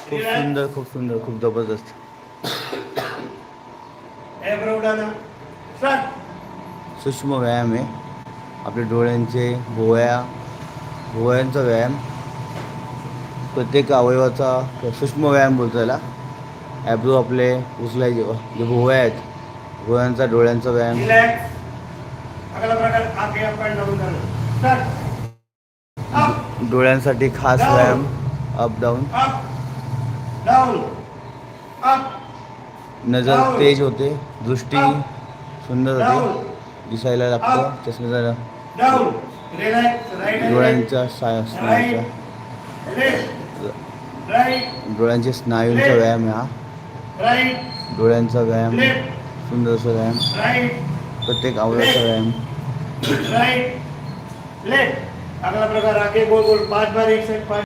खूप सुंदर, खूप सुंदर, खूप जबरदस्त. सूक्ष्म व्यायाम आहे. आपले डोळ्यांचे भोवयांचा व्यायाम, प्रत्येक अवयवाचा सूक्ष्म व्यायाम बोलतो त्याला. ॲब्रो आपले उचलायचे, जे भोवया आहेत भोवयांचा, डोळ्यांचा व्यायाम. डोळ्यांसाठी खास व्यायाम, अप डाऊन. नजर तेज होते, दृष्टी सुंदर होते, दिसायला लागतं चष्म्याचा, डोळ्यांच्या स्नायूचा, डोळ्यांचे स्नायूंचा व्यायाम आहे हा. डोळ्यांचा व्यायाम, सुंदरसा व्यायाम, प्रत्येक अवयवाचा व्यायाम. राइट लेफ्ट अगला प्रकार आगे गोल गोल 5 बार एक साइड 5